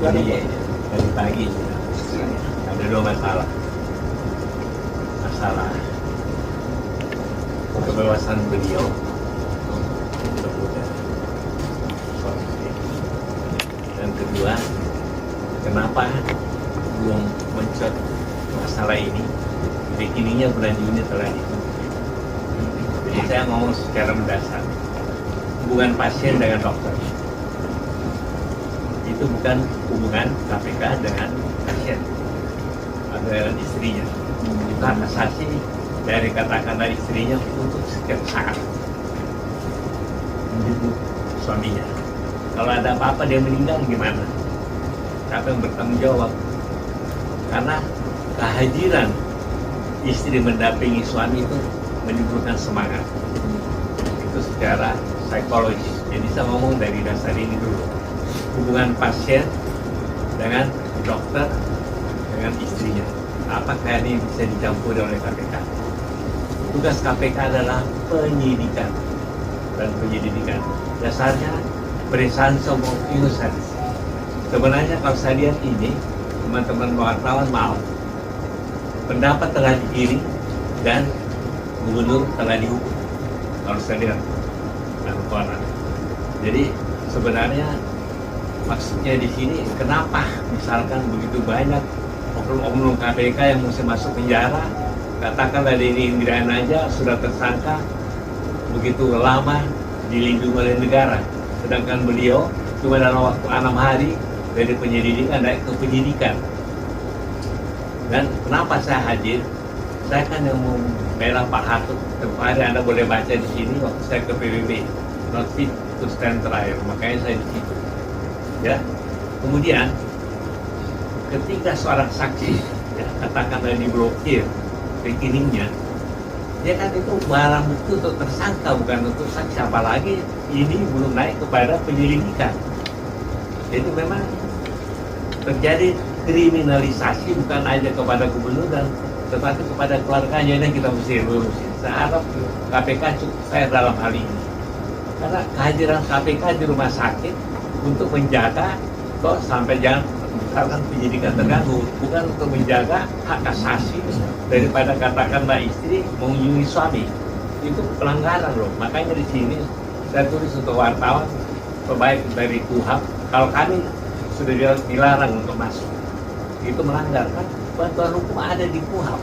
Jadi dari pagi ada dua masalah. Masalah kebebasan beliau suami istri. Dan kedua, kenapa belum mencet masalah ini? Begininya bulan Juni telah ditutup. Jadi saya ngomong secara mendasar, hubungan pasien dengan dokter itu bukan hubungan KPK dengan pasien atau dengan istrinya. Itu hak asasi dari katakanlah istrinya untuk setiap saat menjemput suaminya. Kalau ada apa-apa dia meninggal gimana? Siapa yang bertanggung jawab? Karena kehadiran istri mendampingi suami itu menimbulkan semangat. Itu secara psikologis. Jadi saya ngomong dari dasar ini dulu. Hubungan pasien dengan dokter dengan istrinya. Apakah ini bisa dicampuri oleh KPK? Tugas KPK adalah penyidikan dan penyelidikan. Dasarnya presumption of innocence. Sebenarnya kalau saya lihat ini, teman-teman wartawan mau pendapat telah digiring dan gubernur telah dihukum. Kalau saya lihat koran. Jadi sebenarnya maksudnya di sini kenapa misalkan begitu banyak oknum-oknum KPK yang mesti masuk penjara, katakanlah Denny Indrayana aja sudah tersangka begitu lama dilindungi oleh negara, sedangkan beliau cuma dalam waktu 6 hari dari penyelidikan naik ke penyidikan. Dan kenapa saya hadir? Saya kan yang membela Pak Hatut. Kemarin Anda boleh baca di sini waktu saya ke PBB, not fit to stand trial, makanya saya di situ. Ya, kemudian ketika seorang saksi, ya, katakanlah diblokir rekeningnya, dia kan itu barang bukti untuk tersangka bukan untuk saksi, apalagi ini belum naik kepada penyelidikan. Jadi memang terjadi kriminalisasi bukan aja kepada gubernur dan tetapi kepada keluarganya. Yang kita mesti lurusin. Saya harap KPK cukup fair dalam hal ini, karena kehadiran KPK di rumah sakit untuk menjaga kok sampai jangan misalkan penyidikan terganggu, bukan untuk menjaga hak asasi daripada katakanlah istri mengunjungi suami. Itu pelanggaran loh. Makanya di sini saya tulis untuk wartawan, baik dari KUHAP, kalau kami sudah dilarang untuk masuk, itu melanggar kan. Bantuan hukum ada di KUHAP,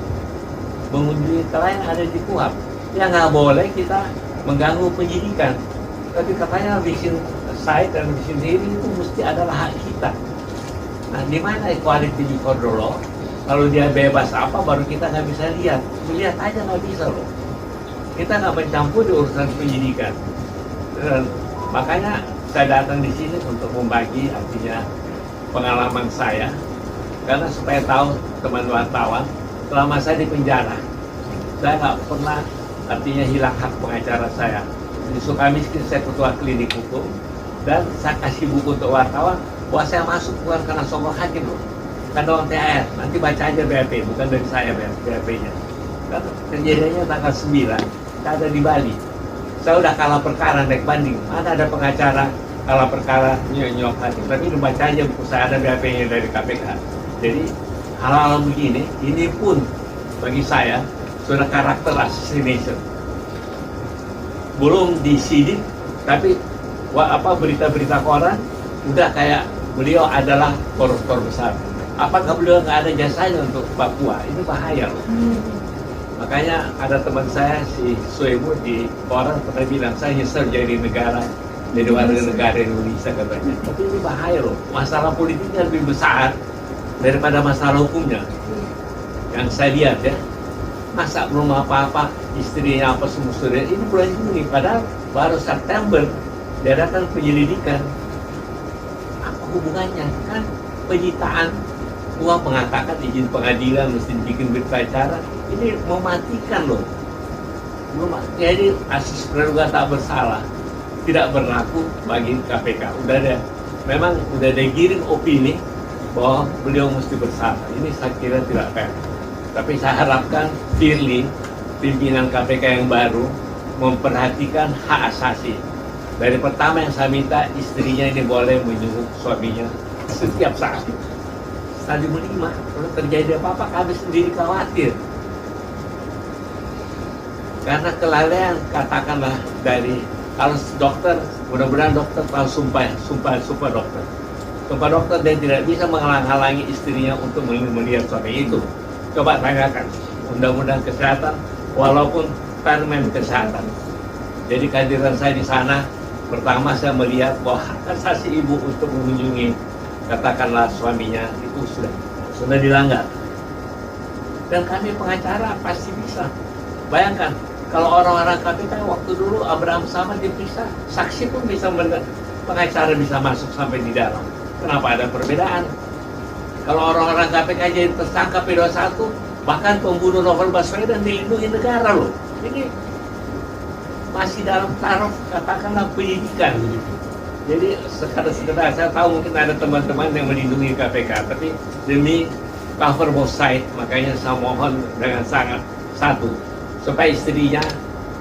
mengunjungi klien ada di KUHAP. Ya nggak boleh kita mengganggu penyidikan. Tapi katanya bikin site dan bikin diri itu mesti adalah hak kita. Nah, di mana equality before the law? Kalau dia bebas apa baru kita nggak bisa lihat. Melihat aja nggak bisa loh. Kita nggak mencampur di urusan penyidikan. Dan makanya saya datang di sini untuk membagi artinya pengalaman saya, karena supaya tahu teman wartawan, selama saya di penjara, saya nggak pernah artinya hilang hak pengacara saya. Di Sukamiskin saya ketua klinik hukum, dan saya kasih buku untuk wartawan bahwa saya masuk bukan karena sokong hakim loh, karena orang THR. Nanti baca aja BAP, bukan dari saya BAP-nya. Kan kejadiannya tanggal 9, saya ada di Bali. Saya udah kalah perkara naik banding, mana ada pengacara kalah perkara nyok hakim. Tapi lu baca aja buku saya, ada BAP-nya dari KPK. Jadi hal-hal begini, ini pun bagi saya sudah karakter assassination. Belum disidik, tapi berita-berita koran udah kayak beliau adalah koruptor besar. Apakah beliau nggak ada jasanya untuk Papua? Ini bahaya loh. Makanya ada teman saya si Soebo di koran pernah bilang, saya nyesel jadi warga negara Indonesia katanya. Tapi ini bahaya loh. Masalah politiknya lebih besar daripada masalah hukumnya. Yang saya lihat ya, masa belum apa-apa, istrinya apa semua sudah, ini bulan Juni, padahal baru September diadakan penyelidikan. Apa hubungannya? Kan penyitaan uang, mengatakan izin pengadilan mesti bikin berita acara, ini mematikan loh. Jadi asas praduga tak bersalah tidak berlaku bagi KPK. Memang udah digiring opini bahwa beliau mesti bersalah. Ini saya kira tidak fair. Tapi saya harapkan Firly, pimpinan KPK yang baru, memperhatikan hak asasi. Dari pertama yang saya minta, istrinya ini boleh menyuruh suaminya setiap saat. Stadium 5, kalau terjadi apa-apa kami sendiri khawatir. Karena kelalaian, katakanlah dari, kalau dokter, mudah-mudahan dokter tahu sumpah dokter. Sumpah dokter, dan tidak bisa menghalang-halangi istrinya untuk melihat suami itu. Coba tanyakan, undang-undang kesehatan, walaupun permen kesehatan. Jadi kehadiran saya di sana, pertama saya melihat bahwa hak asasi ibu untuk mengunjungi, katakanlah suaminya, itu sudah dilanggar. Dan kami pengacara pasti bisa. Bayangkan, kalau orang-orang KPK waktu dulu Abraham Samad diperiksa, saksi pun bisa, pengacara bisa masuk sampai di dalam. Kenapa ada perbedaan? Kalau orang-orang KPK jadi tersangka P21, bahkan pembunuh Novel Baswedan dilindungi negara loh. Ini masih dalam taraf katakanlah penyidikan begitu. Jadi sekedar saya tahu mungkin ada teman-teman yang melindungi KPK, tapi demi cover both side, makanya saya mohon dengan sangat satu, supaya istrinya,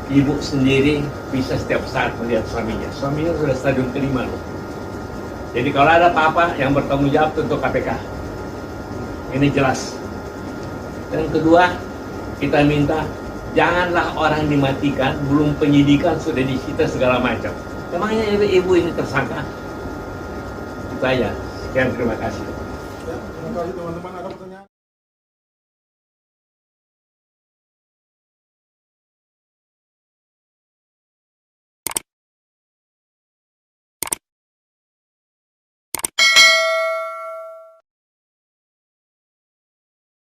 ibu sendiri bisa setiap saat melihat suaminya. Suaminya sudah stadium kelima loh. Jadi kalau ada apa-apa yang bertanggung jawab tentu KPK. Ini jelas. Dan kedua, kita minta janganlah orang dimatikan, belum penyidikan sudah disita segala macam. Emangnya ibu ini tersangka? Itu aja. Sekian, terima kasih. Ya, terima kasih teman-teman.